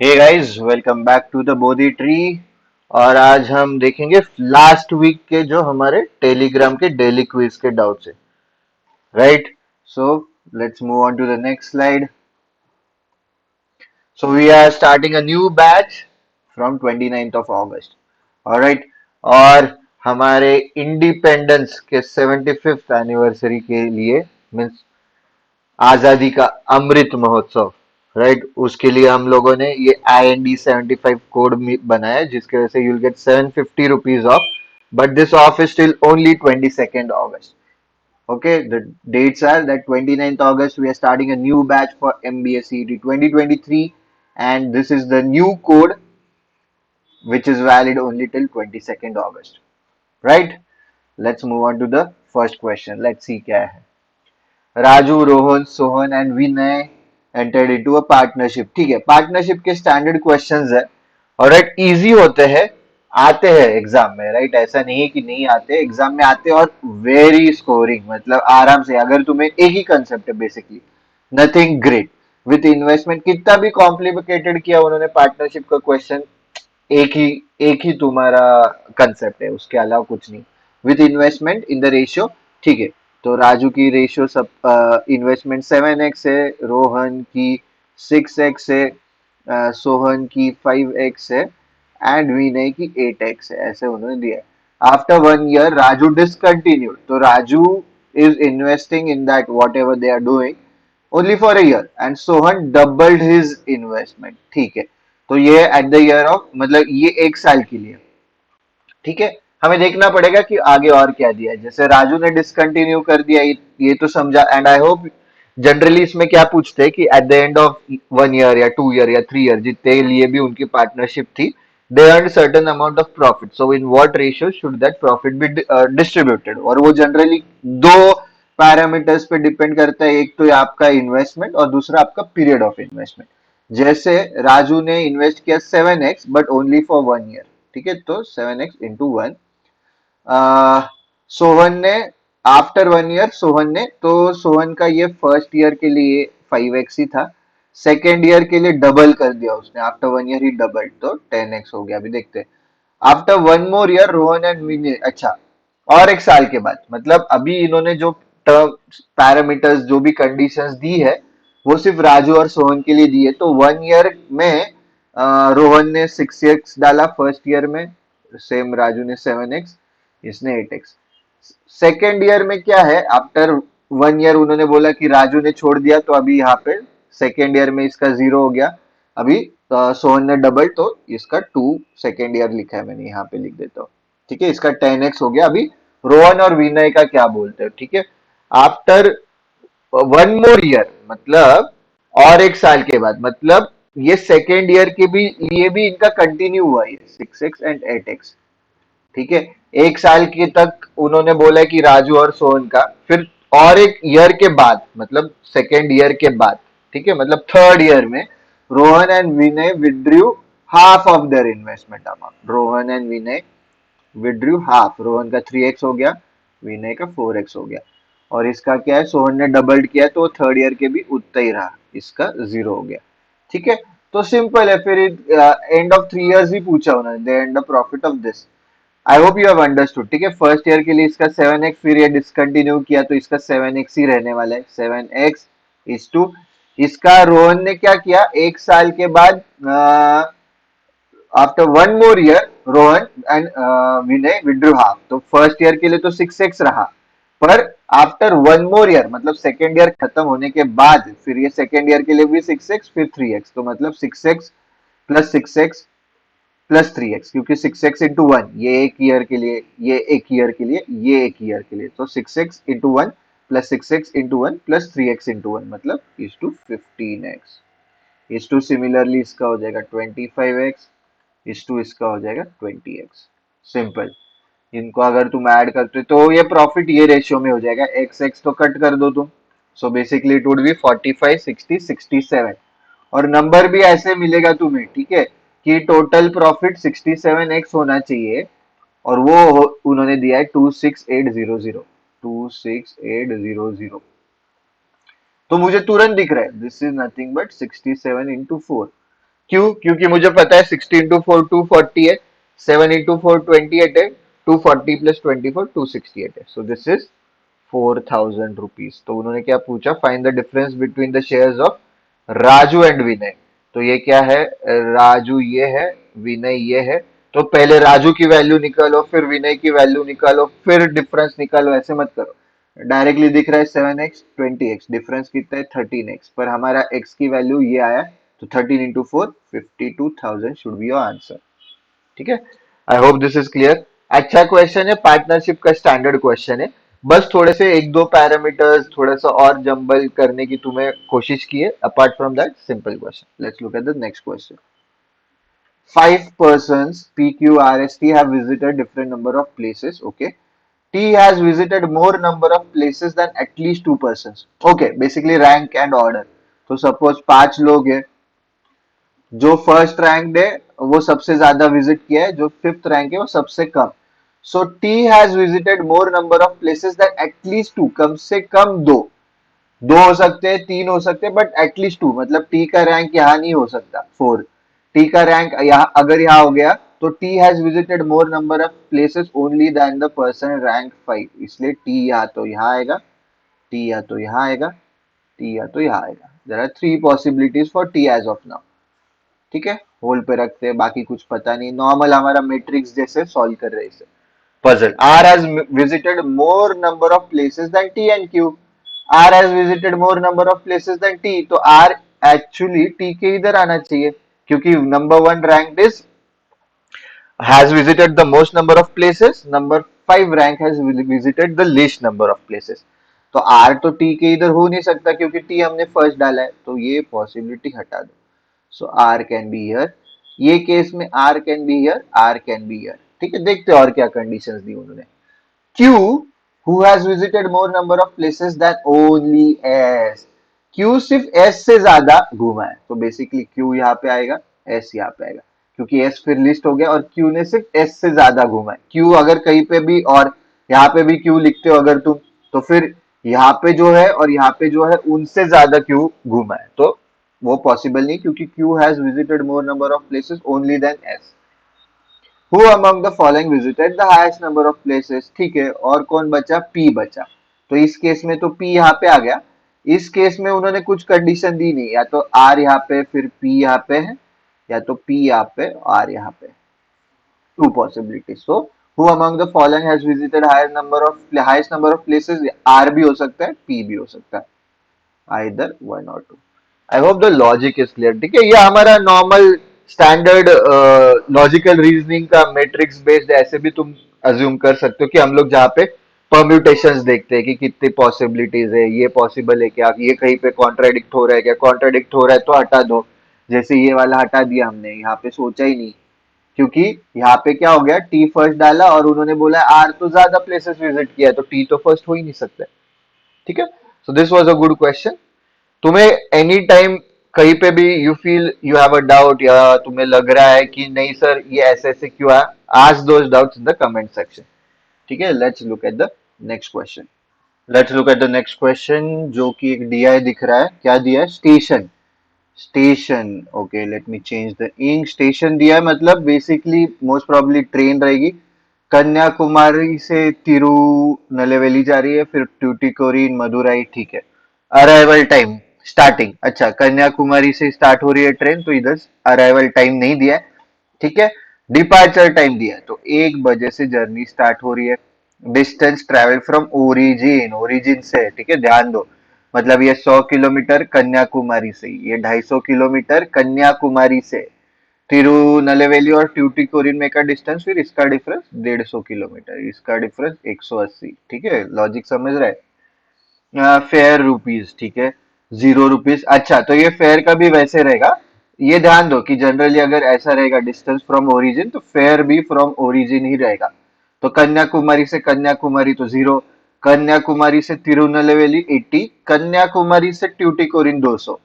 Hey guys, welcome back to the Bodhi Tree. और आज हम देखेंगे लास्ट वीक के जो हमारे टेलीग्राम के डेली क्विज के डाउट्स है। Right, so let's move on to the next slide. So we are starting a new batch from 29th of August. Alright, और हमारे इंडिपेंडेंस के 75th एनिवर्सरी के लिए मीन्स आजादी का अमृत महोत्सव। राइट, उसके लिए हम लोगों ने ये IND 75 कोड बनाया है, जिसकी वजह से you'll get 750 rupees of. But this of is still only 22nd August. Okay, the dates are that 29th August we are starting a new batch for MBA CET 2023, and this is the new code which is valid only till 22nd August. Right, let's move on to the first question. Let's see क्या है। Raju, Rohan, Sohan and Vinay entered into a partnership. ठीक है, partnership के standard questions है और right, easy होते हैं, आते हैं एग्जाम में। राइट, ऐसा नहीं है कि नहीं आते, एग्जाम में आते हैं और वेरी स्कोरिंग, मतलब आराम से। अगर तुम्हें एक ही कंसेप्ट है basically, nothing great with investment, कितना भी कॉम्प्लिकेटेड किया उन्होंने पार्टनरशिप का क्वेश्चन, एक ही एक ही तुम्हारा कंसेप्ट है, उसके अलावा कुछ नहीं। With investment in the ratio. ठीक है, तो राजू की रेशियो सब इन्वेस्टमेंट 7x है, रोहन की 6x है, सोहन की 5x है एंड विनय की 8x है, ऐसे उन्होंने दिया है। आफ्टर 1 year राजू डिसकंटिन्यूड, तो Raju is investing in that whatever they are doing only for a year and Sohan doubled his investment. ठीक है, तो ये एट द ईयर ऑफ, मतलब ये 1 साल के लिए। ठीक है, हमें देखना पड़ेगा कि आगे और क्या दिया है। जैसे राजू ने डिसकंटिन्यू कर दिया, ये तो समझा। एंड आई होप जनरली इसमें क्या पूछते हैं कि at the end of 1 year या 2 year या 3 year, जितने लिए भी उनकी पार्टनरशिप थी, they earn certain amount of profit, so in what ratio should that profit be distributed. और वो जनरली दो पैरामीटर्स पे डिपेंड करता है, एक तो आपका इन्वेस्टमेंट और दूसरा आपका पीरियड ऑफ इन्वेस्टमेंट। जैसे राजू ने इन्वेस्ट किया 7x but only for 1 year। ठीक है, तो 7x into 1। सोहन ने आफ्टर 1 year, सोहन ने, तो सोहन का ये फर्स्ट ईयर के लिए 5x ही था, सेकेंड ईयर के लिए डबल कर दिया उसने, आफ्टर 1 year ही डबल, तो 10x हो गया। अभी देखते हैं after 1 more year Rohan and Vinay. अच्छा, और 1 साल के बाद, मतलब अभी इन्होंने जो टर्म पैरामीटर्स, जो भी कंडीशंस दी है, वो सिर्फ राजू और सोहन के लिए दी है। तो 1 year में रोहन ने 6x डाला फर्स्ट ईयर में, सेम राजू ने 7x, इसने 8x। सेकेंड ईयर में क्या है, आफ्टर 1 year उन्होंने बोला कि राजू ने छोड़ दिया, तो अभी यहाँ पे सेकेंड ईयर में इसका 0 हो गया। अभी सोहन ने डबल, तो इसका 2 सेकेंड ईयर लिखा है मैंने, यहाँ पे लिख देता हूँ। ठीक है, इसका 10x हो गया। अभी रोहन और विनय का क्या बोलते हो? ठीक है, आफ्टर 1 more year, मतलब और 1 साल के बाद, मतलब ये सेकेंड ईयर के भी लिए भी इनका कंटिन्यू हुआ है 6x एंड 8x। ठीक है, 1 साल के तक उन्होंने बोला कि राजू और सोहन का, फिर और 1 ईयर के बाद, मतलब सेकेंड ईयर के बाद, ठीक है, मतलब थर्ड ईयर में Rohan and Vinay withdrew half of their investment amount. Rohan and Vinay withdrew half, Rohan का 3x हो गया, विनय का 4x हो गया। और इसका क्या है, सोहन ने डबल्ड किया, तो थर्ड ईयर के भी उतना ही रहा, इसका 0 हो गया। ठीक है, तो सिंपल है। फिर एंड ऑफ 3 years भी पूछा उन्होंने, the end of profit of this. I hope you have understood. ठीक है, फर्स्ट ईयर के लिए इसका 7x, फिर ये डिसकंटिन्यू किया, तो इसका 7x ही रहने वाला है, 7x इज टू। इसका रोहन ने क्या किया, 1 साल के बाद, after 1 more year Rohan and Vinay withdrew half, तो फर्स्ट ईयर के लिए तो 6x रहा, पर आफ्टर 1 more year, मतलब सेकेंड ईयर खत्म होने के बाद, फिर ये सेकेंड ईयर के लिए भी 6x, फिर 3x, तो मतलब 6x plus 6x plus 3x, क्योंकि 6x into 1, ये एक ईयर के लिए, ये एक ईयर के लिए, ये एक ईयर के लिए, तो 6x into 1 plus 6x into 1 plus 3x into 1, मतलब is to 15x। Is to similarly इसका हो जाएगा 25x, इज टू इसका हो जाएगा 20x। सिंपल। इनको अगर तुम ऐड करते हो तो ये प्रॉफिट ये रेशियो में हो जाएगा, एक्स एक्स तो कट कर दो तुम, so basically it would be 45, 60, 67। और नंबर भी ऐसे मिलेगा तुम्हें, ठीक है, कि टोटल प्रॉफिट 67x होना चाहिए, और वो उन्होंने दिया है 26800, 26800। तो मुझे तुरंत दिख रहा है, this is nothing but 67 into 4, क्यों? क्योंकि मुझे पता है 60 इंटू फोर 240 है, 7 इंटू फोर 28 है, 240 प्लस 24 268 है, सो दिस इज 4000 रुपीज। तो उन्होंने क्या पूछा, find the difference between the shares of Raju and Vinay. तो ये क्या है, राजू ये है, विनय ये है। तो पहले राजू की वैल्यू निकालो, फिर विनय की वैल्यू निकालो, फिर डिफरेंस निकालो, ऐसे मत करो। डायरेक्टली दिख रहा है 7x 20x, डिफरेंस कितना है 13x, पर हमारा x की वैल्यू ये आया, तो 13 into four 52,000 should be your answer. ठीक है, I hope this is clear. अच्छा क्वेश्चन है, पार्टनरशिप का स्टैंडर्ड क्वेश्चन है। बस थोड़े से एक दो पैरामीटर्स थोड़ा सा और जंबल करने की तुम्हें कोशिश की है, apart from that simple question. Let's look at the next question. Five persons PQRST have visited different number of places. Okay, T has visited more number of places than at least two persons. Okay, basically rank and order. तो suppose पांच लोग हैं, जो first rank है वो सबसे ज्यादा visit किया है, जो फिफ्थ रैंक है वो सबसे कम। So T has visited more number of places that at least two, कम से कम दो। दो हो सकते हैं, तीन हो सकते हैं, बट एटलीस्ट टू, मतलब टी का रैंक यहाँ नहीं हो सकता फोर। टी का रैंक यहाँ, अगर यहाँ हो गया तो T has visited more number of places only than the person rank 5, इसलिए टी या तो यहाँ आएगा, टी या तो यहाँ आएगा, टी या तो यहाँ आएगा। There are three possibilities for T as of now. ठीक है, होल्ड पे रखते हैं, बाकी कुछ पता नहीं, नॉर्मल हमारा मैट्रिक्स जैसे सॉल्व कर रहे हैं इसे। Puzzle. R has visited more number of places than T and Q. R has visited more number of places than T. तो R actually T के इधर आना चाहिए, क्योंकि number one ranked is has visited the most number of places. Number five rank has visited the least number of places. तो R तो T के इधर हो नहीं सकता, क्योंकि T हमने फर्स्ट डाला है, तो ये पॉसिबिलिटी हटा दो। So R can be here, ये केस में R can be here, R can be here. ठीक है, देखते हैं और क्या कंडीशंस दी उन्होंने। Q, who has visited more number of places than only S. Q सिर्फ S से ज्यादा घूमा है, तो बेसिकली Q यहाँ पे आएगा, S यहाँ पे आएगा, क्योंकि S फिर लिस्ट हो गया और Q ने सिर्फ S से ज्यादा घूमा है। Q अगर कहीं पे भी, और यहाँ पे भी Q लिखते हो अगर तुम, तो फिर यहाँ पे जो है और यहाँ पे जो है उनसे ज्यादा Q घूमा है, तो वो पॉसिबल नहीं, क्योंकि Q has visited more number of places only than S। Who among the following visited the highest number of places? ठीक है, और कौन बचा, P बचा। तो इस केस में तो P यहाँ पे आ गया। इस केस में उन्होंने कुछ कंडीशन दी नहीं, या तो R यहाँ पे फिर P यहाँ पे है, या तो P यहाँ पे R यहाँ पे। To possibility. So who among the following has visited highest number of places? R भी हो सकता है, P भी हो सकता है, आइदर वन और two. I hope the logic is clear. ठीक है, ये हमारा नॉर्मल स्टैंडर्ड लॉजिकल रीजनिंग का मैट्रिक्स बेस्ड, ऐसे भी तुम अज्यूम कर सकते हो कि हम लोग जहाँ पे परम्यूटेशंस देखते हैं कि कितनी पॉसिबिलिटीज है, ये पॉसिबल है क्या, ये कहीं पे कॉन्ट्राडिक्ट हो रहा है क्या, कॉन्ट्राडिक्ट हो रहा है तो हटा दो। जैसे ये वाला हटा दिया हमने, यहाँ पे सोचा ही नहीं, क्योंकि यहाँ पे क्या हो गया, टी फर्स्ट डाला और उन्होंने बोला आर तो ज्यादा प्लेसेस विजिट किया है, तो टी तो फर्स्ट हो ही नहीं सकता। ठीक है, so this was a good question. तुम्हें एनी टाइम कहीं पे भी you feel you have a doubt, या तुम्हें लग रहा है कि नहीं सर ये ऐसे ऐसे क्यों है, ask those doubts in the comment section. ठीक है, let's look at the next question. Let's look at the next question, जो कि एक डीआई दिख रहा है, क्या दिया है, station. Station, okay let me change the ink. Station दिया है, मतलब बेसिकली मोस्ट प्रोबेबली ट्रेन रहेगी, कन्याकुमारी से तिरुनेलवेली जा रही है, फिर ट्यूटिकोरिन मदुराई। ठीक है, अराइवल टाइम स्टार्टिंग, अच्छा कन्याकुमारी से स्टार्ट हो रही है ट्रेन, तो इधर अराइवल टाइम नहीं दिया है। ठीक है, डिपार्चर टाइम दिया है, तो 1 बजे से जर्नी स्टार्ट हो रही है। Distance travel from origin, origin से, ठीक है ध्यान दो, मतलब ये 100 किलोमीटर कन्याकुमारी से, ये 250 किलोमीटर कन्याकुमारी से। तिरुनेलवेली और ट्यूटिकोरिन में का डिस्टेंस, फिर इसका डिफरेंस 150 किलोमीटर, इसका डिफरेंस 180। ठीक है, लॉजिक समझ रहे हैं। फेयर रुपीज, ठीक है, 0 रुपीज। अच्छा, तो ये फेयर का भी वैसे रहेगा, ये ध्यान दो कि जनरली अगर ऐसा रहेगा डिस्टेंस फ्रॉम ओरिजिन, तो फेयर भी फ्रॉम ओरिजिन ही रहेगा। तो कन्याकुमारी से कन्याकुमारी तो 0, कन्याकुमारी से तिरुनेलवेली 80, कन्याकुमारी से ट्यूटिकोरिन 200,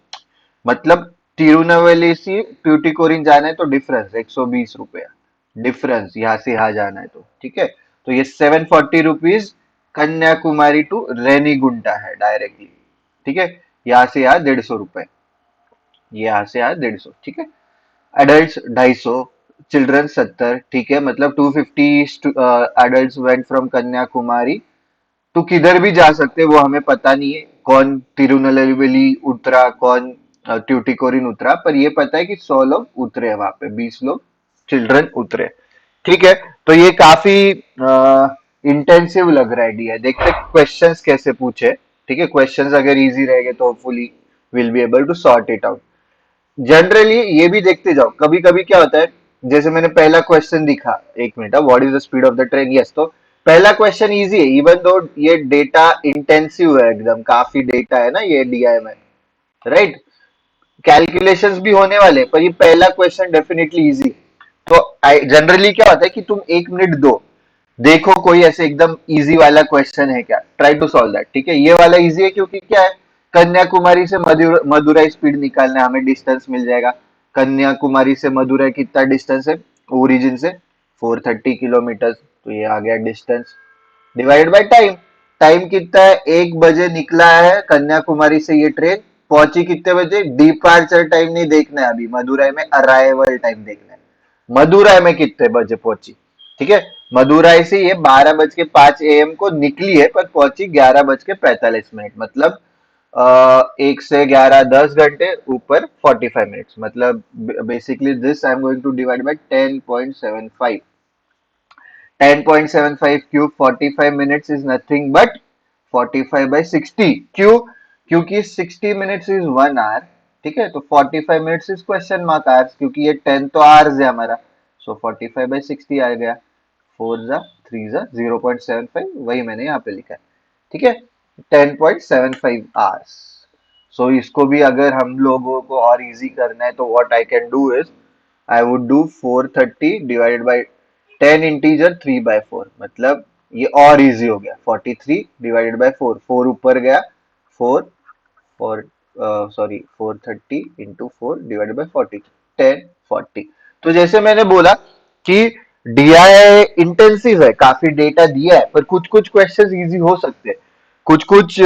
मतलब तिरुनेलवेली से ट्यूटिकोरिन जाना है तो डिफरेंस 120 रुपया, डिफरेंस यहाँ से यहाँ जाना है तो। ठीक है, तो ये 740 रुपीज कन्याकुमारी टू रेनीगुंटा है डायरेक्टली। ठीक है, यहाँ से यहाँ 150 रुपए, यहाँ से यहाँ 150। ठीक है, एडल्ट्स 250, चिल्ड्रन 70, ठीक है, मतलब 250 एडल्ट्स वेंट फ्रॉम कन्याकुमारी। तो किधर भी जा सकते वो हमें पता नहीं है, कौन तिरुनेलवेली उतरा, कौन ट्यूटिकोरिन उतरा, पर ये पता है कि 100 लोग उतरे वहां पे, 20 लोग चिल्ड्रन उतरे। ठीक है, तो ये काफी इंटेंसिव लग रहा है डीआई। देखते क्वेश्चंस कैसे पूछे। ठीक है, क्वेश्चंस अगर इजी रहेंगे तो hopefully will be able to sort it out. Generally ये भी देखते जाओ, कभी कभी क्या होता है, जैसे मैंने पहला क्वेश्चन दिखा, एक minute, what is the speed of the train, yes, तो पहला क्वेश्चन इजी है, इवन दो ये डेटा इंटेंसिव है, एकदम काफी डेटा है ना ये डीआई में, राइट। कैलकुलेशंस भी होने वाले पर ये पहला क्वेश्चन डेफिनेटली इजी। तो जनरली क्या होता है कि तुम 1 मिनट दो, देखो कोई ऐसे एकदम इजी वाला क्वेश्चन है क्या, ट्राई टू सॉल्व दैट। ठीक है, ये वाला इजी है क्योंकि क्या है, कन्याकुमारी से मदुराई स्पीड निकालना है, हमें डिस्टेंस मिल जाएगा। कन्याकुमारी से मदुराई कितना डिस्टेंस है ओरिजिन से, 430 किलोमीटर, तो ये आ गया distance divide by time. Time कितना है, 1 बजे निकला है कन्याकुमारी से ये ट्रेन, पहुंची कितने बजे, डिपार्चर टाइम नहीं देखना है अभी, मदुराई में अराइवल टाइम देखना है, मदुराई में कितने बजे पहुंची। ठीक है, मदुराई से ये 12:05 AM को निकली है पर पहुंची 11:45, मतलब 1 से 11 10 घंटे ऊपर 45 मिनट्स, मतलब basically this I am going to divide by 10.75। 10.75 cube 45 minutes is nothing but 45/60। क्यों, क्योंकि 60 मिनट्स इज 1 आवर। ठीक है, तो 45 minutes is question mark hours, क्योंकि ये 10 तो आवर्स है हमारा, सो 45/60 आ गया। 4 जा 3 जा 0.75, वही मैंने यहाँ पे लिखा है। ठीक है, 10.75 आवर्स। सो इसको भी अगर हम लोगों को और इजी करना है तो what I can do is, I would do 430 divided by 10 integer 3/4, मतलब ये और इजी हो गया, 43 डिवाइडेड बाई 4, 4 ऊपर गया, 4 सॉरी 430 × 4 डिवाइडेड बाई 40, 1040। तो जैसे मैंने बोला कि डीआई इंटेंसिव है, काफी डेटा दिया है, पर कुछ कुछ क्वेश्चंस इजी हो सकते हैं, कुछ कुछ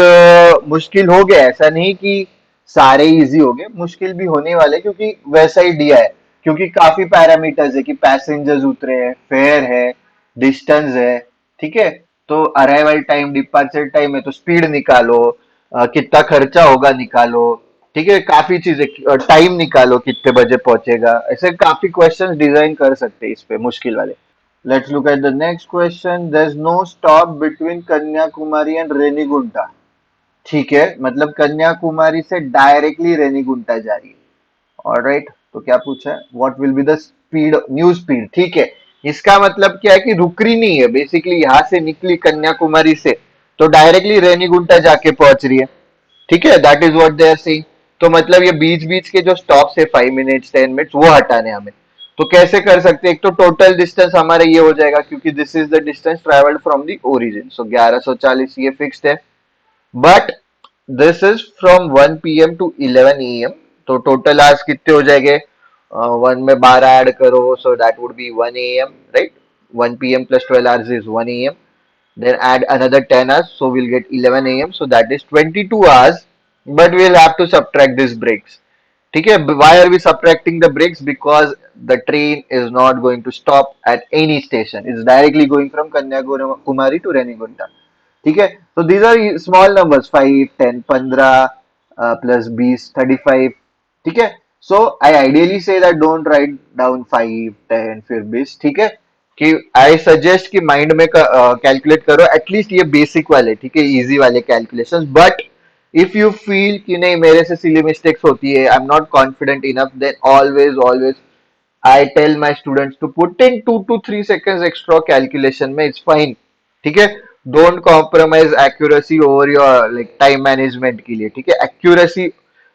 मुश्किल हो गया, ऐसा नहीं कि सारे इजी हो गए, मुश्किल भी होने वाले, क्योंकि वैसा ही दिया है, क्योंकि काफी पैरामीटर्स है कि पैसेंजर्स उतरे हैं, फेयर है, डिस्टेंस है। ठीक है, तो अराइवल टाइम, डिपार्चर टाइम है, तो स्पीड निकालो, कितना खर्चा होगा निकालो। ठीक है, काफी चीजें, टाइम निकालो कितने बजे पहुंचेगा, ऐसे काफी क्वेश्चंस डिजाइन कर सकते हैं इस पे, मुश्किल वाले। Let's look at the next question, there is no stop between Kanyakumari and Renigunta. ठीक है, मतलब कन्याकुमारी से डायरेक्टली रेनीगुंटा जा रही है, ऑलराइट। तो क्या पूछा है, what will be the speed, new speed. ठीक है, इसका मतलब क्या है कि रुक रही नहीं है, बेसिकली यहां से निकली कन्याकुमारी से, तो डायरेक्टली रेनीगुंटा जाके पहुंच रही है। ठीक है, that is what they are saying. तो मतलब ये बीच बीच के जो स्टॉप्स है, 5 मिनट्स 10 मिनट्स, वो हटाने हमें। तो कैसे कर सकते हैं, एक तो टोटल डिस्टेंस हमारा ये हो जाएगा, क्योंकि this is the distance travelled from the origin, so 1140 ये फिक्स्ड है, but this is from 1 PM to 11 AM। तो टोटल आवर्स कितने हो जाएंगे, 1 में 12 ऐड करो, so that would be 1 AM, right. 1 PM plus 12 hours is 1 AM, then add another 10 hours, so we'll get 11 a.m, so that is 22 hours, but we'll have to subtract these breaks. ठीक है, why are we subtracting the breaks, because the train is not going to stop at any station, it's directly going from Kanyakumari to Renigunta. ठीक है, so these are small numbers, 5 10 15 plus 20 35। ठीक है, so I ideally say that don't write down 5 10 फिर 20। ठीक है, कि I suggest कि mind में कैलकुलेट करो एटलीस्ट ये बेसिक वाले, ठीक है, इजी वाले calculations. But if you feel कि नहीं मेरे से सिली मिस्टेक्स होती है, I am not confident enough, then always always I tell my students to put in 2 to 3 seconds extra calculation में, it's fine। ठीक है, don't compromise accuracy over your like time management के लिए। ठीक है, accuracy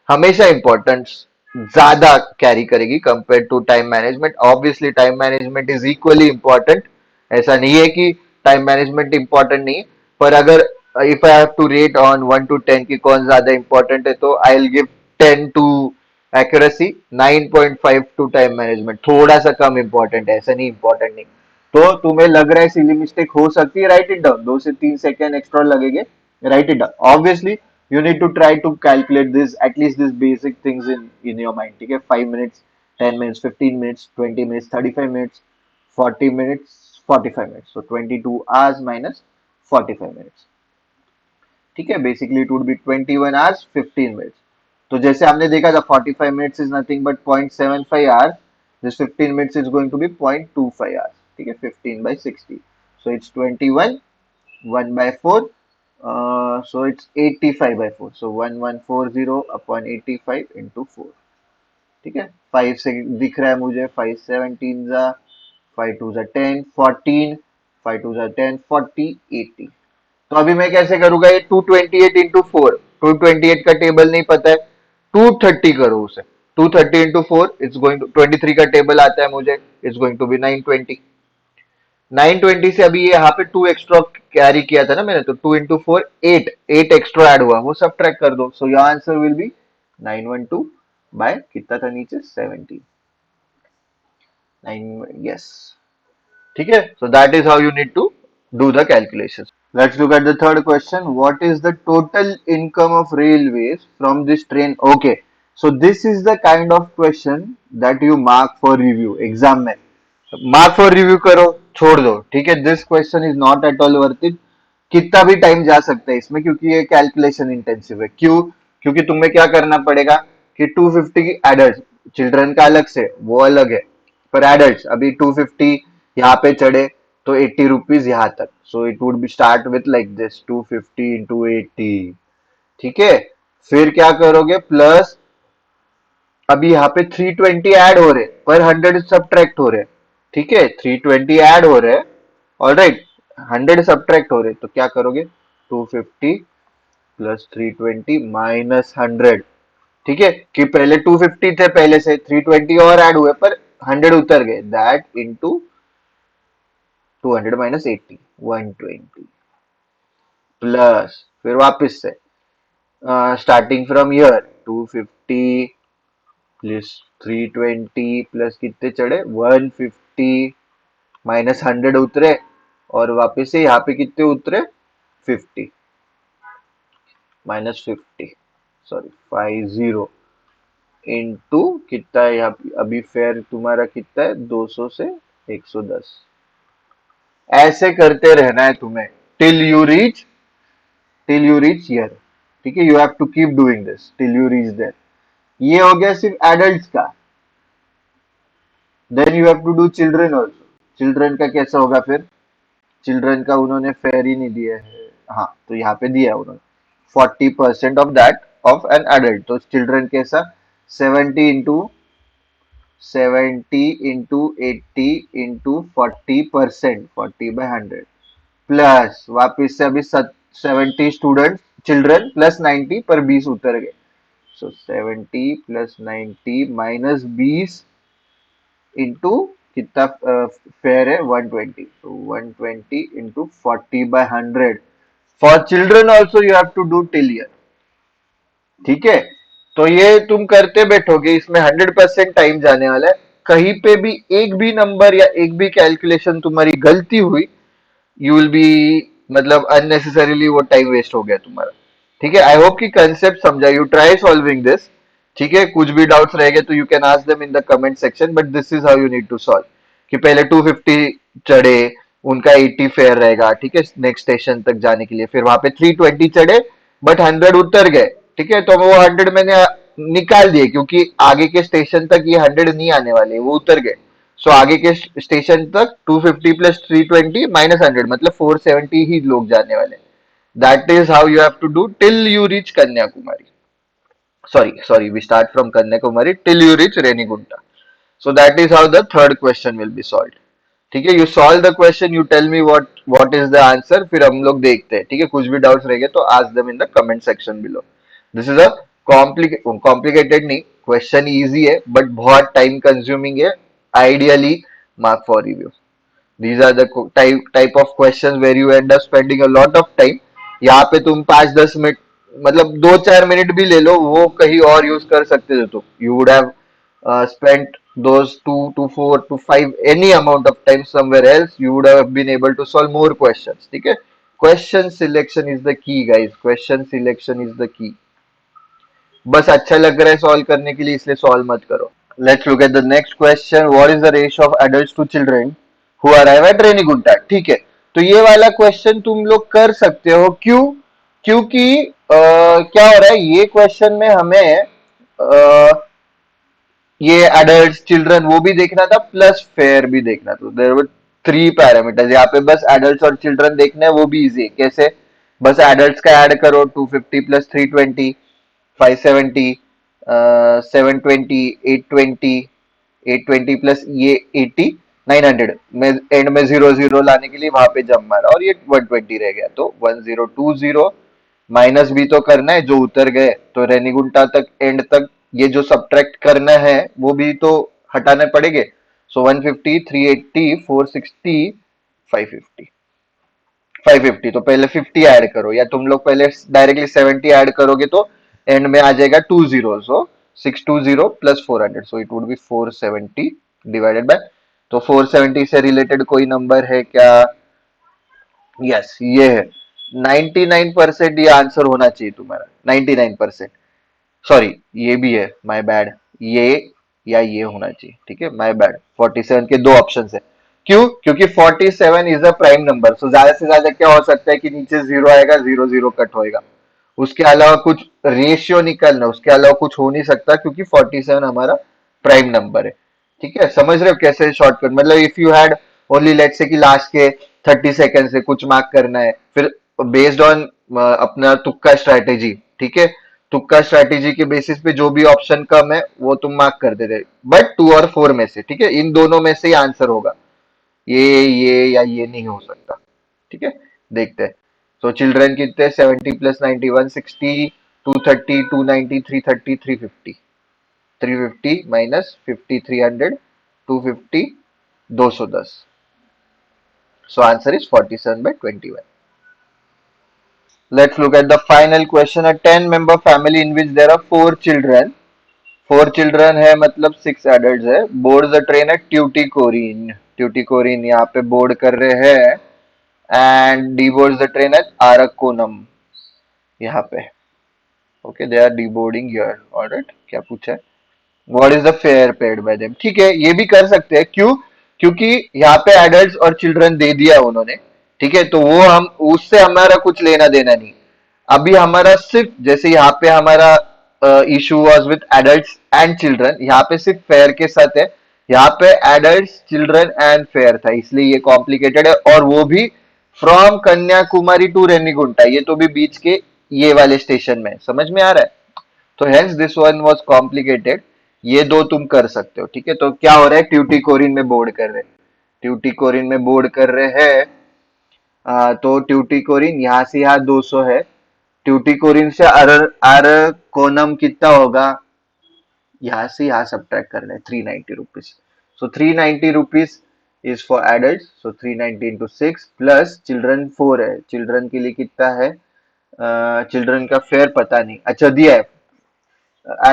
हमेशा इंपॉर्टेंस ज्यादा carry करेगी compare to time management. Obviously time management is equally important, ऐसा नहीं है कि टाइम मैनेजमेंट इंपॉर्टेंट नहीं है, पर अगर if I have to rate on 1 to 10 कि कौन ज्यादा इंपॉर्टेंट है, तो I will give 10 to accuracy, 9.5 to time management, थोड़ा सा कम इंपॉर्टेंट है, ऐसा नहीं इंपॉर्टेंट नहीं। तो तुम्हें लग रहा है सिली मिस्टेक हो सकती है, राइट इट डाउन, 2 से 3 सेकेंड एक्स्ट्रा लगेंगे, right it down. Obviously you need to try to calculate this, at least this basic things in your mind। ठीक है, 5 minutes 10 minutes, 15 minutes, 20 minutes, 35 minutes, 40 minutes, 45 minutes. So 22 hours minus 45 minutes. ठीक है, basically it would be 21 hours 15 minutes. तो जैसे हमने देखा था 45 minutes is nothing but 0.75 hours. This 15 minutes is going to be 0.25 hours. ठीक है, 15 by 60. So it's 21, 1 by 4. So it's 85 by 4. So 1140 upon 85 into 4. ठीक है, 5 से दिख रहा है मुझे, 5 17 जा, 5 2 जा 10, 14, 5 2 जा 10, 40, 80. तो अभी मैं कैसे करूंगा, ये 228 इंटू 4, 228 का टेबल नहीं पता है, 230 करो उसे, 230 इंटू 4 इट्स गोइंग टू 23 का टेबल आता है मुझे, इट्स गोइंग टू बी 920. 920 से अभी ये यहाँ पे 2 एक्स्ट्रा कैरी किया था ना मैंने, तो 2 इंटू 4 8, 8 एक्स्ट्रा ऐड हुआ, वो सब ट्रैक कर दो. So your answer will be 912 by कितना था नीचे 70. 9, यस. ठीक है, so that is how you need to do the calculations. Let's look at the third question. What is the total income of railways from this train? Okay, so this is the kind of question that you mark for review exam में. Mark for review करो, छोड़ दो, ठीक है. This question is not at all worth it. कितना भी time जा सकता है इसमें, क्योंकि ये कैलकुलेशन इंटेंसिव है. क्यों? क्योंकि तुम्हें क्या करना पड़ेगा कि 250 की एडल्ट, चिल्ड्रन का अलग से वो अलग है, पर एडल्ट अभी 250 यहाँ पे चढ़े तो 80 रुपीज यहाँ तक. So it would be start with like this 250 into 80. ठीक है, फिर क्या करोगे, प्लस अभी यहाँ पे 320 ऐड हो रहे पर 100 सब्ट्रैक्ट हो रहे. ठीक है, 320 ऐड हो रहे, ऑलराइट, 100 सब्ट्रैक्ट हो रहे, तो क्या करोगे, 250 प्लस 320 माइनस 100. ठीक है, कि पहले 250 थे, पहले से 320 और ऐड हुए पर 100 उतर गए, दैट इनटू 200 माइनस 80, 120 प्लस फिर वापस से starting from year 250 plus 320 plus कितने चढ़े 150 माइनस 100 उतरे, और वापस से यहाँ पे कितने उतरे 50 माइनस 50, सॉरी 50 इंटू कितना है यहाँ पे, अभी फेयर तुम्हारा कितना है 200 से 110. ऐसे करते रहना है तुम्हें till you reach, till you reach year. ठीक है, you have to keep doing this till you reach there. ये हो गया सिर्फ एडल्ट का. Then you have to do children also. Children का कैसा होगा फिर, चिल्ड्रन का उन्होंने फेयर ही नहीं दिया है, हाँ तो यहाँ पे दिया है उन्होंने 40% of that of an adult. तो चिल्ड्रन कैसा 70 इंटू 80 इंटू 40%, 40/100 प्लस वापिस से अभी 70 स्टूडेंट चिल्ड्रन प्लस 90 पर 20 उतर गए. सो 70 प्लस 90 माइनस 20 इंटू कितना फेयर है 120. तो 120 into 40/100 for children also you have to do till year. ठीक है, तो ये तुम करते बैठोगे, इसमें 100% टाइम जाने वाला है. कहीं पे भी एक भी नंबर या एक भी कैलकुलेशन तुम्हारी गलती हुई, यू विल बी, मतलब अननेसेसरीली वो टाइम वेस्ट हो गया तुम्हारा. ठीक है, आई होप कि कंसेप्ट समझा. You try solving this. ठीक है, कुछ भी डाउट्स रहेंगे तो you can ask them in the comment section, but this is how you need to solve. कि पहले 250 चढ़े, उनका 80 फेयर रहेगा, ठीक है, नेक्स्ट स्टेशन तक जाने के लिए. फिर वहां पे 320 चढ़े बट 100 उतर गए. ठीक है, तो वो 100 मैंने निकाल दिए, क्योंकि आगे के स्टेशन तक ये 100 नहीं आने वाले, वो उतर गए. सो आगे के स्टेशन तक 250 प्लस 320 माइनस 100, मतलब 470 ही लोग जाने वाले. That is how you have to do till you reach Kanyakumari. Sorry, we start from Kanyakumari till you reach Renigunta. So that is how the third question will be solved. ठीक है, you solve the question, you tell me what is the answer, फिर हम लोग देखते हैं. ठीक है, कुछ भी doubts रहेंगे तो ask them in the comment section below. This is a complicated नहीं, question easy है but बहुत time consuming है. Ideally mark for review. These are the type of questions where you end up spending a lot of time. यहाँ पे तुम 5-10 minute, मतलब 2-4 minute भी ले लो, वो कहीं और यूज कर सकते थे तुम. You would have spent those 2 to 4 to 5 any amount of time somewhere else. You would have been able to solve more questions. ठीक है, question selection is the key guys, question selection is the की. बस अच्छा लग रहा है solve करने के लिए, इसलिए सॉल्व मत करो. Let's look at the next question. What is the ratio of adults to children who arrive at Renigunta? ठीक है, तो ये वाला क्वेश्चन तुम लोग कर सकते हो. क्यों? क्योंकि क्या हो रहा है ये क्वेश्चन में हमें ये एडल्ट चिल्ड्रन वो भी देखना था प्लस फेयर भी देखना था. There were three parameters. यहाँ पे बस एडल्ट और चिल्ड्रन देखना है, वो भी इजी है. कैसे? बस एडल्ट का ऐड करो. 250 प्लस 320 570, 720, 820, 820 प्लस ये 80, 900 में एंड में 00 लाने के लिए वहां पे जम मारा और ये 120 रह गया. तो 1020 माइनस भी तो करना है जो उतर गए, तो रेनीगुंटा तक एंड तक ये जो सब्ट्रैक्ट करना है वो भी तो हटाने पड़ेंगे. सो 150, 380, 460, 550. 550 तो पहले 50 ऐड करो, या तुम लोग पहले डायरेक्टली 70 ऐड करोगे तो एंड में आ जाएगा 20. सो 620 plus 400, so it would be 470 divided by. तो 470 से रिलेटेड कोई नंबर है क्या? यस, ये है. 99% ये आंसर होना चाहिए तुम्हारा. 99%. सॉरी, ये भी है, माय बैड. ये या ये होना चाहिए. ठीक है, माय बैड. 47 के दो ऑप्शन है. क्यों? क्योंकि 47 इज अ प्राइम नंबर. सो ज्यादा से ज्यादा क्या हो सकता है कि नीचे जीरो आएगा, जीरो जीरो कट होएगा. उसके अलावा कुछ रेशियो निकलना, उसके अलावा कुछ हो नहीं सकता क्योंकि 47 हमारा प्राइम नंबर है. ठीक है, समझ रहे हो कैसे शॉर्टकट? मतलब if you had only let say कि लास्ट के 30 सेकंड से कुछ मार्क करना है, फिर बेस्ड ऑन अपना तुक्का स्ट्रैटेजी. ठीक है, तुक्का स्ट्रैटेजी के बेसिस पे जो भी ऑप्शन कम है वो तुम मार्क कर देते, बट 2 और 4 में से. ठीक है, इन दोनों में से ही आंसर होगा. ये या ये नहीं हो सकता. ठीक है, देखते हैं. सो चिल्ड्रन कितने? 70 plus 90 160, 230, 290, 330, 350. 350 minus 50, 300, 250, 210. So answer is 47 by 21. Let's look at the final question. A 10-member family in which there are 4 children. 4 children है मतलब 6 adults है. Boards the train at Tuticorin. Tuticorin यहाँ पे board कर रहे हैं. And deboards the train at Arakonam. यहाँ पे. Okay, they are deboarding here. Alright, क्या पूछा है? What is the fare paid by them? ठीक है, ये भी कर सकते हैं. क्यों? क्योंकि यहाँ पे एडल्ट और चिल्ड्रन दे दिया उन्होंने. ठीक है, तो वो हम उससे हमारा कुछ लेना देना नहीं. अभी हमारा सिर्फ जैसे यहाँ पे हमारा issue was with adults and children, यहाँ पे सिर्फ फेयर के साथ है. यहाँ पे एडल्ट्स चिल्ड्रन एंड फेयर था, इसलिए ये कॉम्प्लिकेटेड है. और वो भी फ्रॉम कन्याकुमारी टू रेनीगुंटा, ये तो भी बीच के ये वाले स्टेशन में. समझ में आ रहा है? तो hence this one was complicated. ये दो तुम कर सकते हो. ठीक है, तो क्या हो रहा है? ट्यूटिकोरिन में बोर्ड कर रहे हैं. ट्यूटिकोरिन में बोर्ड कर रहे हैं. तो ट्यूटिकोरिन यहाँ से यहाँ 200 है. ट्यूटिकोरिन से अरकोनम कितना होगा? यहाँ से यहाँ सब्ट्रैक्ट करना है. 390 rupees. So 390 rupees is for adult. So 390 into 6 plus children 4 है. चिल्ड्रन के लिए कितना है? चिल्ड्रन का फेयर पता नहीं. अच्छा, दिया है.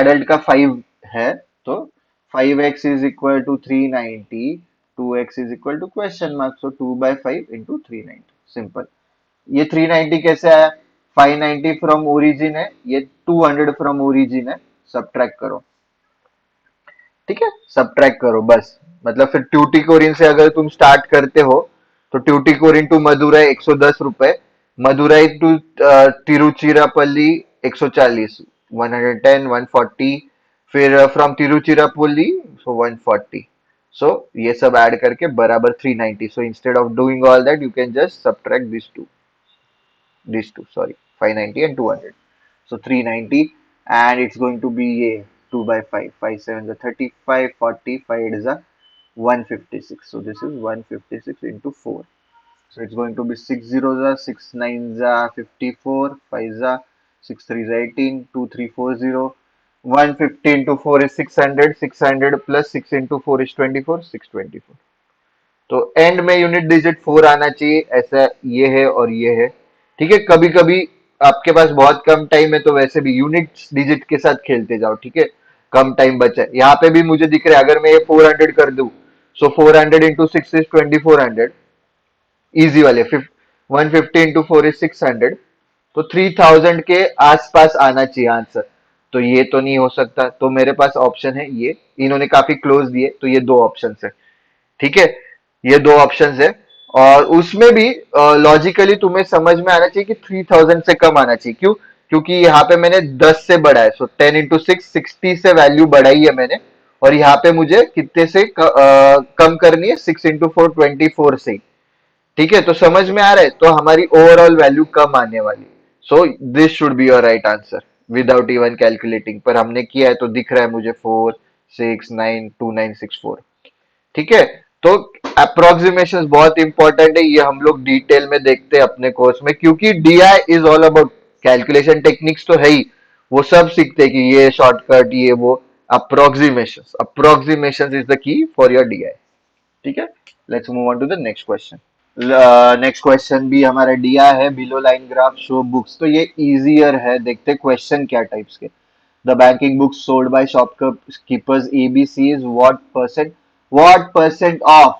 एडल्ट का 5 है, तो 5x is equal to 390, 2x is equal to question mark. So 2/5 into 390. Simple. ये 390 कैसे आया? 590 फ्रॉम ओरिजिन है, ये 200 फ्रॉम ओरिजिन है. सब्ट्रैक्ट करो. ठीक है, सब्ट्रैक्ट करो बस. मतलब फिर ट्यूटिकोरिन से अगर तुम स्टार्ट करते हो तो ट्यूटिकोरिन टू मदुरई 110 रुपए, मदुरई टू तिरुचिरापल्ली 140, 110, 140. फिर फ्रॉम तिरुचिरापल्ली सो 140. सो ये सब ऐड करके बराबर 390. So instead of doing all that you can just subtract these two, sorry, 590 and 200. So 390, and it's going to be a 2 by 5. 5 7 is 35, 40, 5 is a 156. So this is 156 into 4. So it's going to be 6 zeros are 6 nines are 54, 5 are 6 threes are 18, 2 3 4 0. 150 into 4 is 600, 600 plus 6 into 4 is 24, 624. तो and में unit digit 4 आना चाहिए. ऐसा ये है और ये है. ठीक है, कभी कभी आपके पास बहुत कम टाइम है तो वैसे भी यूनिट डिजिट के साथ खेलते जाओ. ठीक है, कम टाइम बचा है. यहाँ पे भी मुझे दिख रहा है अगर मैं ये 400 कर दूं, सो 400 इंटू 6 इज 2400. इजी वाले 150 इंटू 4 इज 600. तो 3000 के आसपास आना चाहिए आंसर. तो ये तो नहीं हो सकता, तो मेरे पास ऑप्शन है ये, इन्होंने काफी क्लोज दिए, तो ये दो ऑप्शन है। ठीक है, ये दो ऑप्शंस है। और उसमें भी लॉजिकली तुम्हें समझ में आना चाहिए कि 3000 से कम आना चाहिए। क्यों? क्योंकि यहाँ पे मैंने 10 से बढ़ाया, सो 10 into 6 60 से वैल्यू बढ़ाई है मैंने। और यहाँ पे मुझे कितने से कम करनी है, 6 into 4 24 से। ठीक है, तो समझ में आ रहा है, तो हमारी ओवरऑल वैल्यू कम आने वाली। So this should be your right answer without even calculating, पर हमने किया है तो दिख रहा है मुझे 4 6 9 2 9 6 4। ठीक है, तो अप्रोक्सीमेशन बहुत इंपॉर्टेंट है, ये हम लोग डिटेल में देखते हैं अपने कोर्स में, क्योंकि DI is all about calculation techniques तो है ही, वो सब सीखते हैं कि ये शॉर्टकट ये वो। Approximation is the key for your DI. ठीक है, let's move on to the next question. Next question भी हमारा दिया है, below line graph show books, तो ये इजियर है, देखते क्वेश्चन क्या टाइप्स के। The banking books sold by shopkeepers ABC is what percent of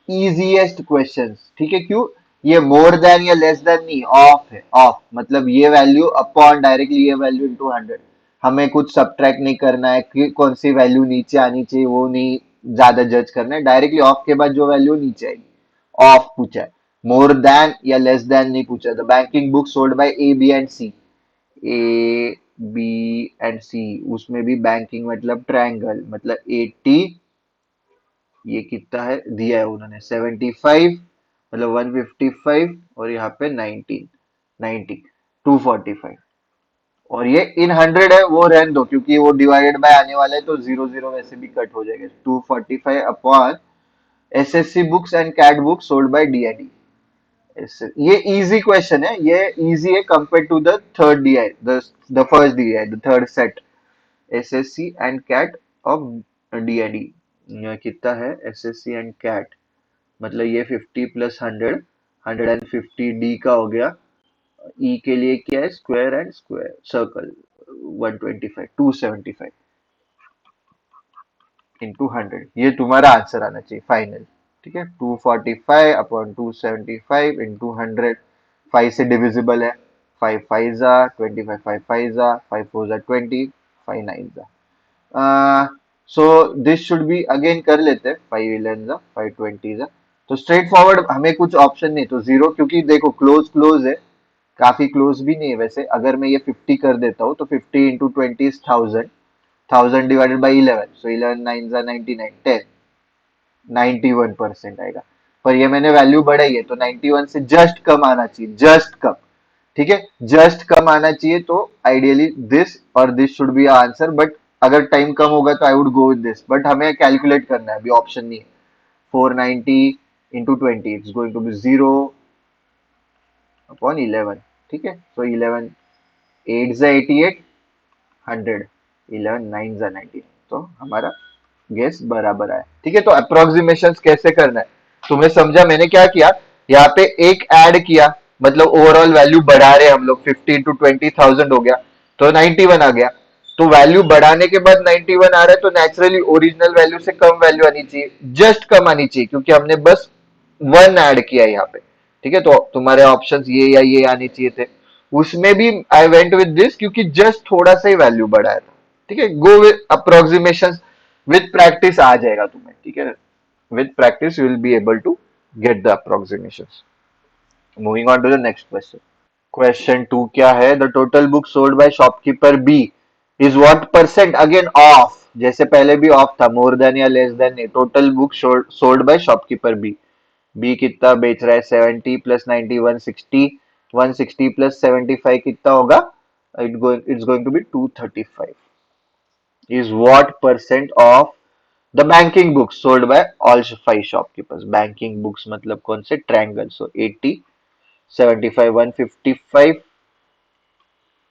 easiest questions। ठीक है, क्यों? ये मोर देन या लेस देन नहीं, ऑफ है, ऑफ मतलब ये वैल्यू अपॉन डायरेक्टली ये वैल्यू इनटू 100। हमें कुछ सब्ट्रैक्ट नहीं करना है कि कौन सी वैल्यू नीचे आनी चाहिए, वो नहीं ज्यादा जज करना है, डायरेक्टली ऑफ के बाद जो वैल्यू नीचे आएगी, ऑफ पूछा है। मोर देन या लेस देन नहीं पूछा। The banking book sold by A B and C, A B and C, उसमें भी बैंकिंग मतलब ट्रायंगल, मतलब 80, ये कितना है दिया है उन्होंने 75, मतलब 155, और यहाँ पे 19 90 245। और ये इन 100 है, वो रहने दो क्योंकि वो डिवाइडेड बाय आने वाला है, तो जीरो जीरो वैसे भी कट हो जाएगा। 245 upon SSC books and CAT books sold by DID. ये इजी क्वेश्चन है, ये इजी है compare to the third DI, the first DI, the third set SSC and CAT of DID. कितना है एसएससी एंड कैट, मतलब ये 50 plus 100, 150 D का हो गया। ई के लिए क्या है, square and square circle, 125 275 into 100, ये तुम्हारा आंसर आना चाहिए फाइनल। ठीक है, 245 अपॉन 275 इंटू 100, 5 से डिविजिबल है, 5 5 जा 25, 5 5 जा 5 4 जा 20, 5 9 जा। So this should B, again कर लेते हैं, 5 11 जा 5 20 जा। तो स्ट्रेट फॉरवर्ड, हमें कुछ ऑप्शन नहीं, तो जीरो, क्योंकि देखो क्लोज क्लोज है, काफी क्लोज भी नहीं है वैसे। अगर मैं ये 50 कर देता हूँ तो 50 इंटू 20 इज 1000, 1000 डिवाइडेड बाई 11, सो 11 9 जा 99, 10 91% आएगा। पर ये मैंने वैल्यू बढ़ाई है, तो 91 से जस्ट कम आना चाहिए, जस्ट कम। ठीक है, जस्ट कम आना चाहिए, तो आइडियली दिस और this should be answer, but अगर टाइम कम होगा तो I would go with this, but हमें कैलकुलेट करना है, अभी ऑप्शन नहीं है। 490 into 20 it's going to be 0 upon 11। ठीक है, सो 11 8 जा 88, 100, 11 9 जा 90, तो हमारा गेस बराबर आया। ठीक है, तो अप्रोक्सीमेशन कैसे करना है तुम्हें समझा, मैंने क्या किया, यहाँ पे एक ऐड किया, मतलब ओवरऑल वैल्यू बढ़ा रहे हम लोग, 50 इंटू 20,000 हो गया, तो 91 आ गया। तो वैल्यू बढ़ाने के बाद 91 आ रहा है, तो नेचुरली ओरिजिनल वैल्यू से कम वैल्यू आनी चाहिए, जस्ट कम आनी चाहिए, क्योंकि हमने बस वन ऐड किया यहाँ पे। ठीक है, तो तुम्हारे ऑप्शंस ये या ये आने चाहिए थे। उसमें भी आई वेंट विद दिस क्योंकि जस्ट थोड़ा सा ही वैल्यू बढ़ाया था। ठीक है, go with approximation, with practice आ जाएगा तुम्हें। ठीक है, with practice you will be able to get the approximation. Moving on to the next question. Question 2 क्या है, the total book sold by shopkeeper B is what percent, again of, जैसे पहले भी ऑफ था, मोर देन या less than नहीं, total book sold by shopkeeper B. B कितना बेच रहा है, 70 प्लस 90 160, 160 प्लस 75 कितना होगा, it's going to be 235। Is what percent of the banking books sold by all 5 shopkeepers. Banking books मतलब कौन से, ट्रायंगल, सो 80 75 155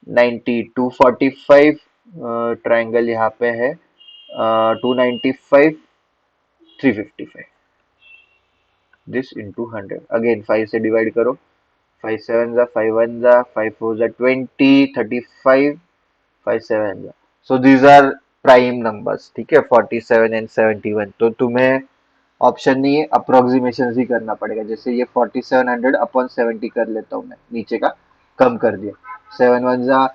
90 245, ट्रायंगल यहाँ पे है 295 355, दिस इनटू 100, अगेन 5 से डिवाइड करो, 5 7 जा 5 1 जा 5 4 जा 20 35 5 7 जा, so these are prime numbers. ठीक है, 47 एंड 71, तो तुम्हें ऑप्शन नहीं है, अप्रोक्सीमेशन ही करना पड़ेगा। जैसे ये 4700 अपॉन 70 कर लेता हूँ मैं, नीचे का कम कर दिया, 7 1 जा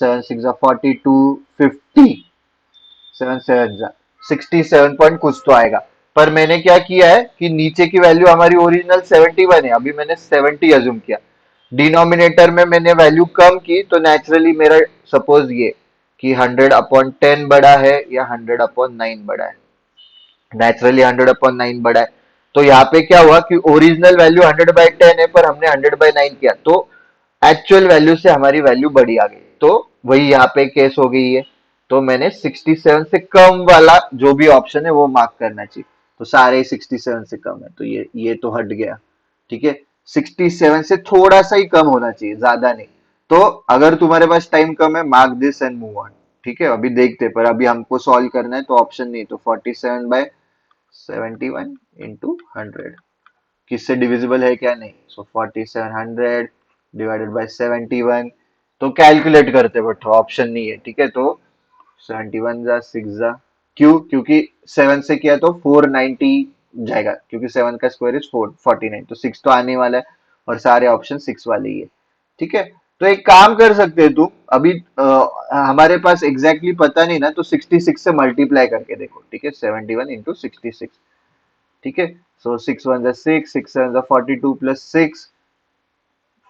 7 6 42, 50, 7 7 67 पॉइंट कुछ तो आएगा। पर मैंने क्या किया है कि नीचे की वैल्यू हमारी ओरिजिनल 71 है, अभी मैंने 70 अज्यूम किया। डिनोमिनेटर में मैंने वैल्यू कम की तो नेचुरली मेरा सपोज ये कि 100/10 बड़ा है या 100/9 बड़ा है। नेचुरली 100/9 बड़ा है। तो यहाँ पे क्या हुआ कि ओरिजिनल वैल्यू 100/10 है, पर हमने 100/9 किया तो एक्चुअल वैल्यू से हमारी वैल्यू बड़ी आ गई। तो वही यहाँ पे केस हो गई है। तो मैंने 67 से कम वाला जो भी ऑप्शन है वो मार्क करना चाहिए। तो सारे 67 से कम है, तो ये तो हट गया। ठीक है, 67 से थोड़ा सा ही कम होना चाहिए, ज्यादा नहीं। तो अगर तुम्हारे पास टाइम कम है, mark this and move on. ठीक है, अभी देखते, पर अभी हमको सॉल्व करना है तो ऑप्शन नहीं, तो 47/71 इंटू 100 किससे डिविजिबल है क्या, नहीं। सो 4700 डिवाइडेड बाय 71, तो कैलकुलेट करते बट ऑप्शन नहीं है। ठीक है, तो 71 जा 6 जा, क्योंकि 7 से किया तो 490 जाएगा, क्योंकि 7 का स्क्वायर इज 449, तो 6 तो आने वाला है और सारे ऑप्शन 6 वाले ही है। ठीक है, तो एक काम कर सकते हैं तुम अभी, हमारे पास एग्जैक्टली पता नहीं ना, तो 66 से मल्टीप्लाई करके देखो। ठीक है, 71 इंटू 66। ठीक है, सो 6 1 जा 6, 6 7 जा 42 प्लस 6,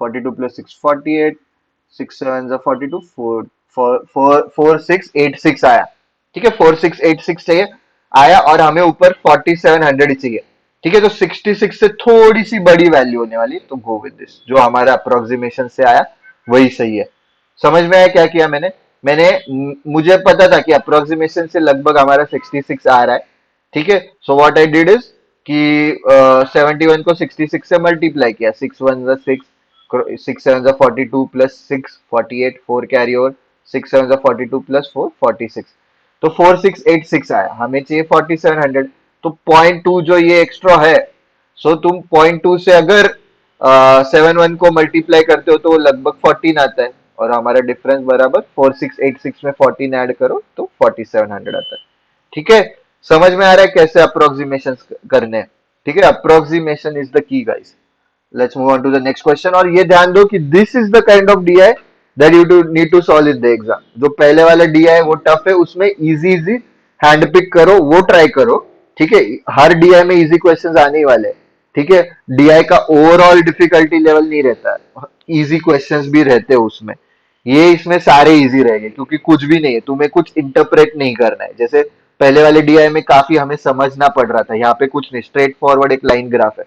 42 प्लस 6 48, 6 7 जा 42, 4686 आया। ठीक है, 4686 चाहिए आया, और हमें ऊपर 4700 चाहिए। ठीक है, तो 66 से थोड़ी सी बड़ी वैल्यू होने वाली, तो गो विद दिस, जो हमारा अप्रोक्सीमेशन से आया वही सही है। समझ में आया क्या किया मैंने? मुझे पता था कि अप्रोक्सीमेशन से लगभग हमारा 66 आ रहा है। ठीक है, so what I did is कि 71 को 66 से मल्टीप्लाई किया, 6 1 जा 6, 6 7 जा 42 प्लस 6 48, 4 कैरी ओवर, 6 7 जा 42 प्लस 4 46, तो 4686 आया। हमें चाहिए 4700, तो 0.2 जो ये एक्स्ट्रा है, सो तुम 0.2 से अगर 71 को मल्टीप्लाई करते हो तो वो लगभग 14 आता है, और हमारा डिफरेंस बराबर 4686 में 14 ऐड करो तो 4700 आता है। ठीक है, समझ में आ रहा है कैसे अप्रोक्सीमेशन करने हैं? ठीक है, approximation is the key guys. Let's move on to the next question, और ये ध्यान दो कि this is the kind of DI that you to need to solve in the exam. जो पहले वाला डीआई वो टफ है, उसमें इजी इजी हैंड पिक करो, वो ट्राई करो। ठीक है, हर डीआई में इजी क्वेश्चंस आने ही वाले हैं। ठीक है, डीआई का ओवरऑल डिफिकल्टी लेवल नहीं रहता है, इजी क्वेश्चंस भी रहते हैं उसमें। ये इसमें सारे इजी रहेंगे, क्योंकि कुछ भी नहीं है, तुम्हें कुछ इंटरप्रेट नहीं करना है। जैसे पहले वाले डीआई में काफी हमें समझना पड़ रहा था, यहाँ पे कुछ नहीं, स्ट्रेट फॉरवर्ड एक लाइन ग्राफ है।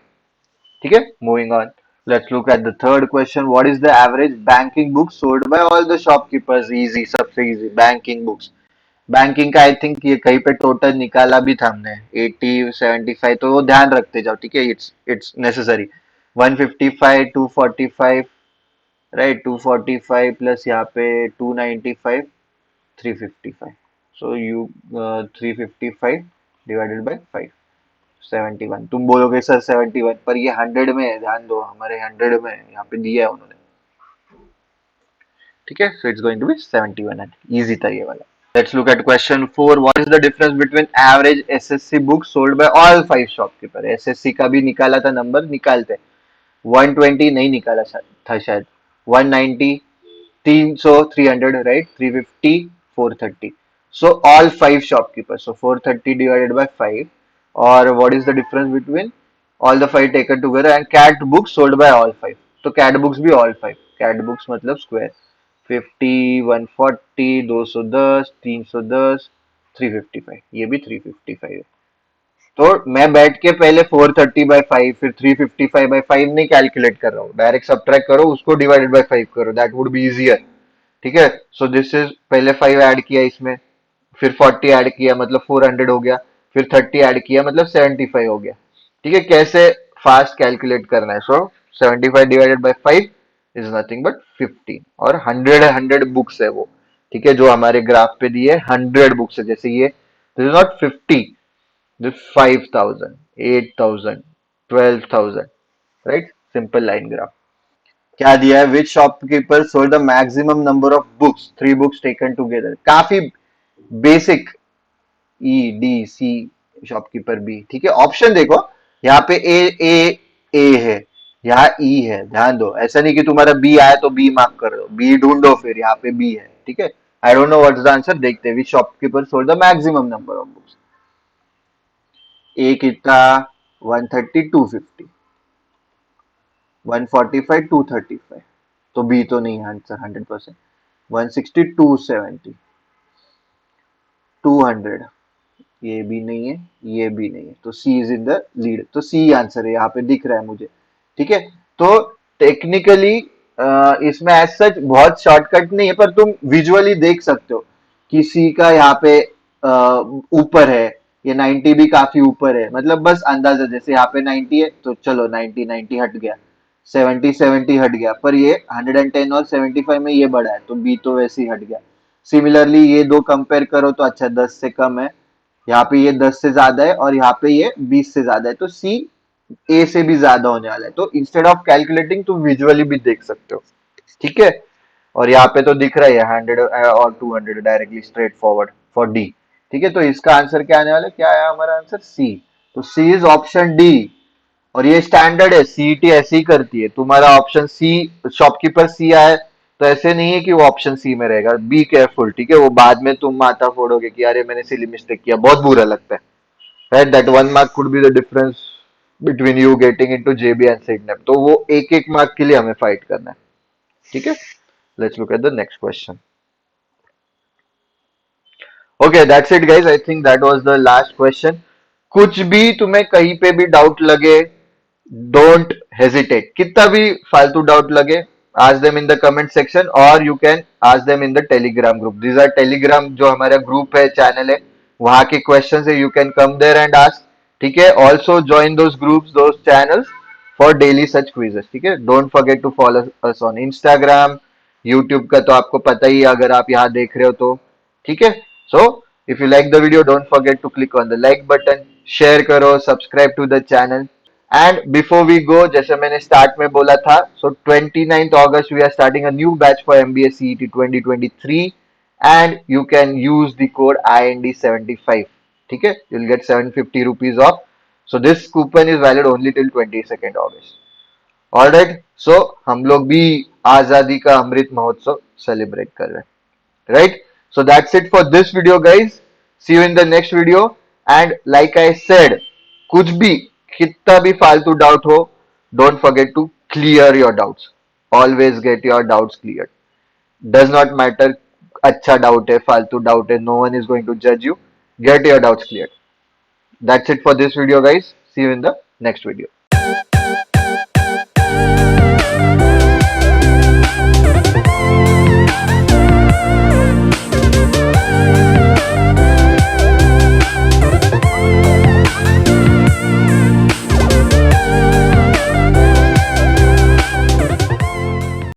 ठीक है, moving on, let's look at the third question. What is the average banking book sold by all the shopkeepers? Easy, सबसे इजी बैंकिंग बुक्स। बैंकिंग का आई थिंक ये कहीं पे टोटल निकाला भी था हमने, 80 75, तो वो ध्यान रखते जाओ। ठीक है, इट्स नेसेसरी। 155 245, राइट, 245 प्लस यहाँ पे 295, 355, सो यू 355 डिवाइडेड बाय 5, 71। तुम बोलोगे सर 71, पर ये 100 में है, ध्यान दो, हमारे 100 में है, यहाँ पे दिया है उन्होंने। ठीक है, so it's going to be 71, easy था ये वाला। Let's look at question 4। What is the difference between average SSC book sold by all 5 shopkeeper? SSC का भी निकाला था नंबर, निकालते। 120 नहीं निकाला था शायद, 190, 300 300, right, 350 430, so all 5 shopkeepers, so 430 divided by 5, or what is the difference between all the 5 taken together, and cat books sold by all 5, तो cat books भी all 5, cat books मतलब square, 50 140 210 310 355, ये भी 355 है। तो मैं बैठ के पहले 430/5 फिर 355/5 नहीं कैलकुलेट कर रहा हूँ, डायरेक्ट सब्ट्रैक्ट करो, उसको डिवाइडेड बाय 5 करो, दैट वुड बी इजियर। ठीक है, सो दिस इज, पहले 5 ऐड किया इसमें, फिर 40 ऐड किया मतलब 400 हो गया, फिर 30 ऐड किया मतलब 75 हो गया। ठीक है, कैसे फास्ट कैलकुलेट करना है? सो 75 divided by 5 is nothing but 15, और 100 बुक्स है वो। ठीक है, जो हमारे ग्राफ पे दिए 100 बुक्स है, जैसे ये, this is not 50, this 5000 8000 12,000, right, simple line graph. क्या दिया है? Which shopkeeper sold the maximum number of books, 3 books taken together, काफी basic, E D C, shopkeeper B. ठीक है, ऑप्शन देखो, यहाँ पे ए है, यहाँ ई है, ध्यान दो, ऐसा नहीं कि तुम्हारा बी आया तो बी मार्क कर दो, बी ढूंढो, फिर यहाँ पे बी है। ठीक है। I don't know what's the answer, देखते हैं। Which shopkeeper sold the maximum number of books. A कितना, 130, 250, 145, 235, तो बी तो नहीं आंसर 100%। 160, 270, 200, ये भी नहीं है, ये भी नहीं है, तो सी इज इन द लीड, तो सी आंसर है, यहाँ पे दिख रहा है मुझे। ठीक है, तो टेक्निकली इसमें एज सच बहुत शॉर्टकट नहीं है, पर तुम विजुअली देख सकते हो कि सी का यहाँ पे ऊपर है, ये 90 भी काफी ऊपर है, मतलब बस अंदाजा, जैसे यहाँ पे 90 है तो चलो 90 90 हट गया, 70 70 हट गया, पर ये 110 और 75 में ये बड़ा है, तो बी तो वैसे ही हट गया। सिमिलरली ये दो कंपेयर करो तो अच्छा 10 से कम है, यहाँ पे ये 10 से ज्यादा है, और यहाँ पे ये 20 से ज्यादा है, तो सी ए से भी ज्यादा होने वाला है। तो इंस्टेड ऑफ कैलकुलेटिंग तुम विजुअली भी देख सकते हो। ठीक है, और यहाँ पे तो दिख रहा है 100 और 200 directly straight forward for D. ठीक है, तो इसका आंसर क्या आने वाला है, क्या है हमारा आंसर, सी। तो सी इज ऑप्शन डी, और ये स्टैंडर्ड है, सीईटी ऐसे ही करती है। तुम्हारा ऑप्शन सी, शॉपकीपर सी आए तो ऐसे नहीं है कि वो ऑप्शन सी में रहेगा, बी केयरफुल। ठीक है, वो बाद में तुम माथा फोड़ोगे कि अरे मैंने सिली मिस्टेक किया, बहुत बुरा लगता है, right. That 1 mark could be the difference between you getting into JB and Sydenham, तो वो एक एक मार्क के लिए हमें फाइट करना है। ठीक है, let's look at the next question. Okay, that's it guys, I think that was the last question. कुछ भी तुम्हें कहीं पे भी डाउट लगे, डोंट हेजिटेट, कितना भी फालतू डाउट लगे, ask them in the comment section or you can ask them in the telegram group. These are telegram जो हमारा ग्रुप है, चैनल है, वहां के क्वेश्चन है, you can come there and ask। ठीक है, also join those groups, those channels for daily such quizzes। ठीक है, don't forget to follow us on Instagram, YouTube का तो आपको पता ही है अगर आप यहाँ देख रहे हो तो। ठीक है, so if you like the video don't forget to click on the like button, share करो, subscribe to the channel। And before we go, जैसे मैंने स्टार्ट में बोला था, so 29th August we are starting a new batch for MBA CET 2023 and you can use the code IND75। ठीक है, you will get 750 rupees off. So this coupon is valid only till 22nd August। Alright, so हम लोग भी आजादी का Amrit Mahotsav celebrate कर रहे हैं, right? So that's it for this video guys, see you in the next video। and like I said, कुछ भी कितना भी फालतू डाउट हो, don't forget to clear your doubts, always get your doubts cleared, does not matter अच्छा doubt है फालतू doubt है, no one is going to judge you, get your doubts cleared। that's it for this video guys, see you in the next video।